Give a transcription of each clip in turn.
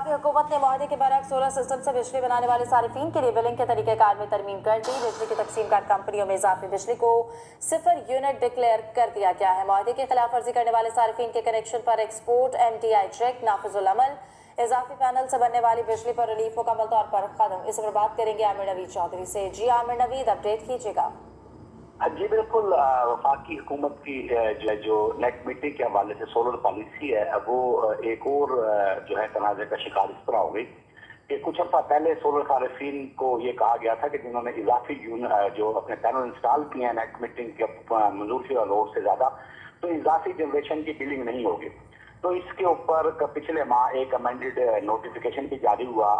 वफाकी हुकूमत ने मुआहदे के बरक्स सोलर सिस्टम से बिजली बनाने वाले सारिफीन के लिए बिलिंग के तरीक़ेकार में तरमीम कर दी। बिजली की तकसीमकार कंपनियों में इजाफी बिजली को 0 यूनिट डिक्लेयर कर दिया गया है। मुआहदे की खिलाफ वर्जी करने वाले सारिफीन के कनेक्शन पर एक्सपोर्ट MDI चेक नाफिजुल अमल, इजाफी पैनल से बनने वाली बिजली पर रिलीफ मुकम्मल तौर पर खत्म। इस पर बात करेंगे आमिर नवीद चौधरी से। जी आमिर नवीद, अपडेट कीजिएगा। जी बिल्कुल, वफाकी हुकूमत की जो नेट मीटिंग के हवाले से सोलर पॉलिसी है वो एक और जो है तनाज़े का शिकार इस तरह हो गई कि कुछ अर्सा पहले सोलर सारिफीन को ये कहा गया था कि जिन्होंने इजाफी जो अपने पैनल इंस्टॉल किए हैं नेट मीटिंग के मंजूर शुदा लोड से ज्यादा, तो इजाफी जनरेशन की बिलिंग नहीं होगी। तो इसके ऊपर पिछले माह एक अमेंडेड नोटिफिकेशन भी जारी हुआ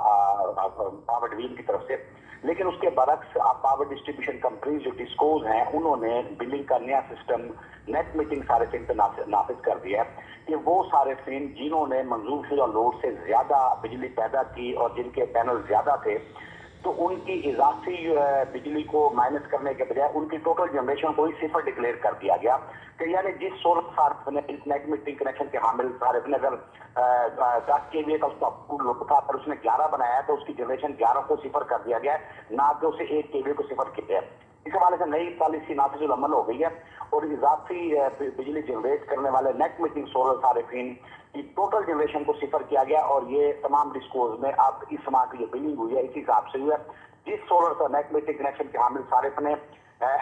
पावर डिवीजन की तरफ से, लेकिन उसके बरक्स पावर डिस्ट्रीब्यूशन कंपनीज जो डिस्कोज हैं उन्होंने बिलिंग का नया सिस्टम नेट मीटिंग सारिफीन पर नाफिज कर दिया है कि वो सारिफीन जिन्होंने मंजूर शुदा लोड से ज्यादा बिजली पैदा की और जिनके पैनल ज्यादा थे, तो उनकी इजाफी बिजली को माइनस करने के बजाय उनकी टोटल जनरेशन को ही 0 डिक्लेयर कर दिया गया कि यानी जिस सोलर सारिफीन ने इस नेट मीटिंग कनेक्शन के हामिल सारिफीन अगर 10 KVA का उसका लोड था पर उसने 11 बनाया तो उसकी जनरेशन 11 को 0 कर दिया गया, ना कि उसे 1 KVA को 0 किया है। इस हवाले से नई पॉलिसी नाफिजुल अमल हो गई है और इजाफी बिजली जनरेट करने वाले नेट मीटिंग सोलर सारिफीन की टोटल जनरेशन को 0 किया गया और ये तमाम डिस्कोज में अब इस माह की जो बिलिंग हुई है इसी हिसाब से हुई है। जिस सोलर का नेट मीटिंग कनेक्शन के हामिल सारिफ ने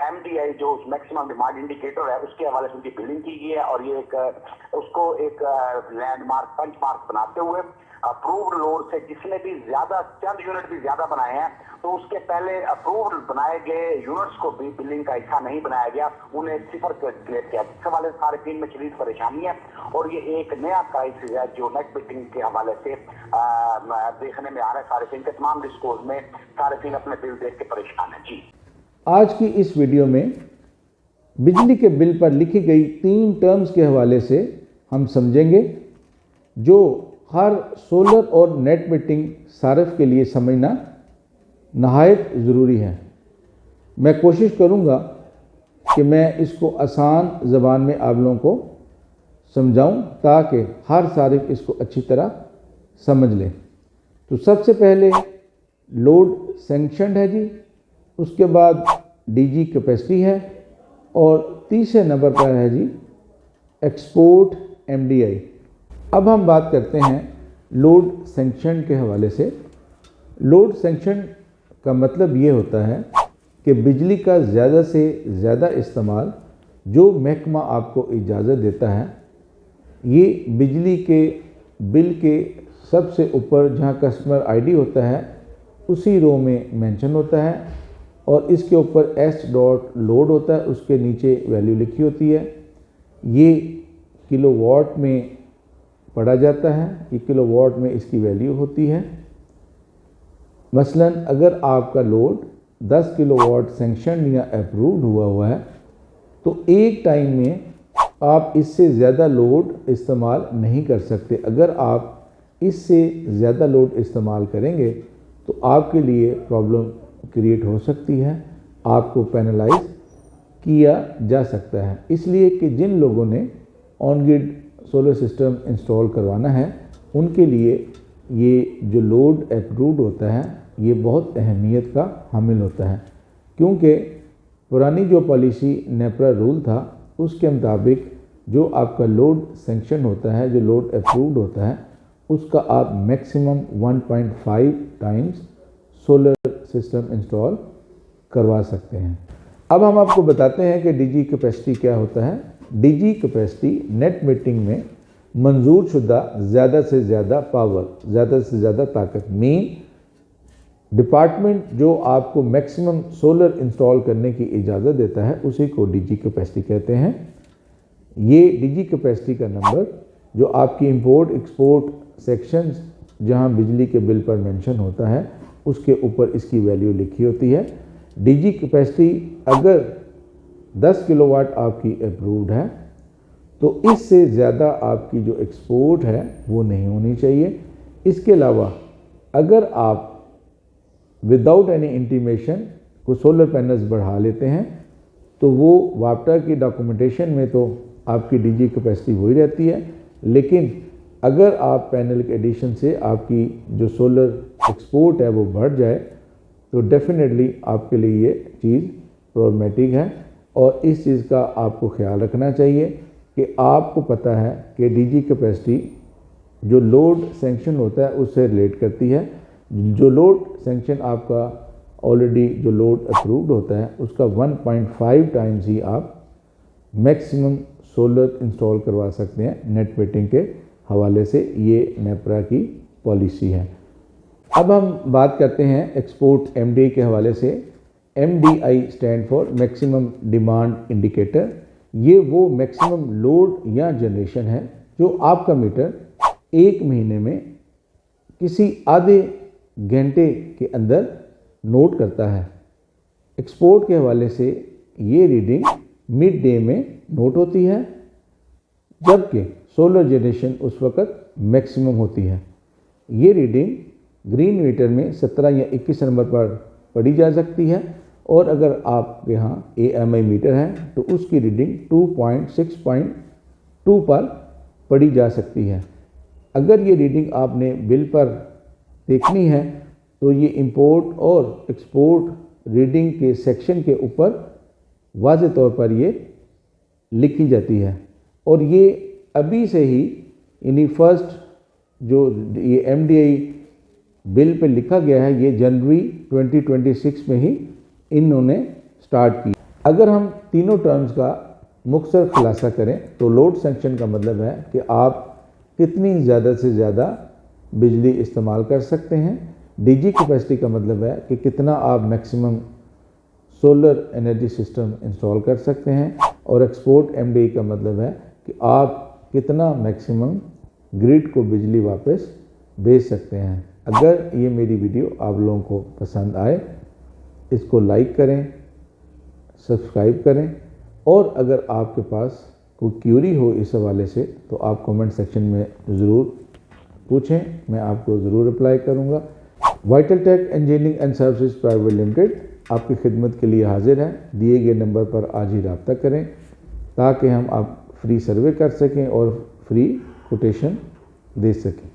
MDI जो मैक्सिमम डिमांड इंडिकेटर है उसके हवाले से उनकी बिलिंग की गई है और ये उसको एक लैंडमार्क पंच मार्क बनाते हुए अप्रूव्ड लोड से जिसने भी ज्यादा चंद यूनिट भी ज्यादा बनाए हैं तो उसके पहले अप्रूव्ड बनाए गए यूनिट्स को भी बिलिंग का हिस्सा नहीं बनाया गया, उन्हें 0 डिक्लेयर किया। इस हवाले से सारिफीन में शदीद परेशानी है और ये एक नया क्राइसिस है जो नेट मीटिंग के हवाले से देखने में आ रहा है। सारिफीन के तमाम डिस्कोज में सारिफीन अपने बिल देख के परेशान है। जी, आज की इस वीडियो में बिजली के बिल पर लिखी गई 3 टर्म्स के हवाले से हम समझेंगे जो हर सोलर और नेट मीटिंग सारिफ के लिए समझना नहायत ज़रूरी है। मैं कोशिश करूँगा कि मैं इसको आसान ज़बान में आप लोगों को समझाऊं ताकि हर सारिफ इसको अच्छी तरह समझ ले। तो सबसे पहले लोड सैंक्शनड है जी, उसके बाद DG कैपेसिटी है और तीसरे नंबर पर है जी एक्सपोर्ट MDI। अब हम बात करते हैं लोड सैंक्शन के हवाले से। लोड सैंक्शन का मतलब ये होता है कि बिजली का ज़्यादा से ज़्यादा इस्तेमाल जो महकमा आपको इजाज़त देता है, ये बिजली के बिल के सबसे ऊपर जहाँ कस्टमर ID होता है उसी रो में मेंशन होता है और इसके ऊपर S.लोड होता है, उसके नीचे वैल्यू लिखी होती है। ये किलोवाट में पढ़ा जाता है, ये किलोवाट में इसकी वैल्यू होती है। मसलन अगर आपका लोड 10 किलोवाट सैंक्शन या अप्रूव्ड हुआ है तो एक टाइम में आप इससे ज़्यादा लोड इस्तेमाल नहीं कर सकते। अगर आप इससे ज़्यादा लोड इस्तेमाल करेंगे तो आपके लिए प्रॉब्लम क्रिएट हो सकती है, आपको पेनलाइज किया जा सकता है। इसलिए कि जिन लोगों ने on grid solar system install करवाना है उनके लिए ये जो लोड अप्रूव्ड होता है ये बहुत अहमियत का हामिल होता है, क्योंकि पुरानी जो पॉलिसी नेपरा रूल था उसके मुताबिक जो आपका लोड सैंक्शन होता है, जो लोड अप्रूव्ड होता है, उसका आप maximum 1.5 times solar system install करवा सकते हैं। अब हम आपको बताते हैं कि DG कैपेसिटी क्या होता है। DG कैपेसिटी नेट मीटिंग में मंजूर शुदा ज़्यादा से ज़्यादा पावर, ज़्यादा से ज़्यादा ताकत, मेन डिपार्टमेंट जो आपको मैक्सिमम सोलर इंस्टॉल करने की इजाज़त देता है उसी को DG कैपेसिटी कहते हैं। ये DG कैपेसिटी का नंबर जो आपकी इंपोर्ट एक्सपोर्ट सेक्शंस जहां बिजली के बिल पर मेंशन होता है उसके ऊपर इसकी वैल्यू लिखी होती है। DG कैपेसिटी अगर 10 किलोवाट आपकी अप्रूव्ड है तो इससे ज़्यादा आपकी जो एक्सपोर्ट है वो नहीं होनी चाहिए। इसके अलावा अगर आप विदाउट एनी इंटीमेशन को सोलर पैनल्स बढ़ा लेते हैं तो वो वापटा की डॉक्यूमेंटेशन में तो आपकी DG कैपेसिटी वही रहती है, लेकिन अगर आप पैनल के एडिशन से आपकी जो सोलर एक्सपोर्ट है वो बढ़ जाए तो डेफिनेटली आपके लिए ये चीज़ प्रॉब्लमेटिक है। और इस चीज़ का आपको ख्याल रखना चाहिए कि आपको पता है कि डीजी कैपेसिटी जो लोड सैंक्शन होता है उससे रिलेट करती है। जो लोड सैंक्शन आपका ऑलरेडी जो लोड अप्रूव्ड होता है उसका 1.5 टाइम्स ही आप मैक्सिमम सोलर इंस्टॉल करवा सकते हैं नेट मीटरिंग के हवाले से। ये नेपरा की पॉलिसी है। अब हम बात करते हैं एक्सपोर्ट एमडीआई के हवाले से। MDI stand for maximum demand indicator. ये वो मैक्सिमम लोड या जनरेशन है जो आपका मीटर एक महीने में किसी आधे घंटे के अंदर नोट करता है। एक्सपोर्ट के हवाले से ये रीडिंग मिड डे में नोट होती है, जबकि सोलर जनरेशन उस वक्त मैक्सिमम होती है। ये रीडिंग ग्रीन मीटर में 17 या 21 नंबर पर पढ़ी जा सकती है, और अगर आपके यहाँ AMI मीटर है तो उसकी रीडिंग 2.6.2 पर पढ़ी जा सकती है। अगर ये रीडिंग आपने बिल पर देखनी है तो ये इंपोर्ट और एक्सपोर्ट रीडिंग के सेक्शन के ऊपर वाज़े तौर पर ये लिखी जाती है। और ये अभी से ही यानी फर्स्ट जो ये MDI बिल पे लिखा गया है ये जनवरी 2026 में ही इन्होंने स्टार्ट की। अगर हम तीनों टर्म्स का मुख्तसर खुलासा करें तो लोड सैंक्शन का मतलब है कि आप कितनी ज़्यादा से ज़्यादा बिजली इस्तेमाल कर सकते हैं। डीजी कैपेसिटी का मतलब है कि कितना आप maximum solar energy system install कर सकते हैं। और एक्सपोर्ट MDI का मतलब है कि आप कितना मैक्सिमम ग्रिड को बिजली वापस भेज सकते हैं। अगर ये मेरी वीडियो आप लोगों को पसंद आए इसको लाइक करें, सब्सक्राइब करें, और अगर आपके पास कोई क्यूरी हो इस हवाले से तो आप कमेंट सेक्शन में ज़रूर पूछें, मैं आपको ज़रूर रिप्लाई करूँगा। Vital tech engineering and services private limited आपकी खिदमत के लिए हाजिर है। दिए गए नंबर पर आज ही रब्ता करें ताकि हम आप फ्री सर्वे कर सकें और फ्री कोटेशन दे सकें।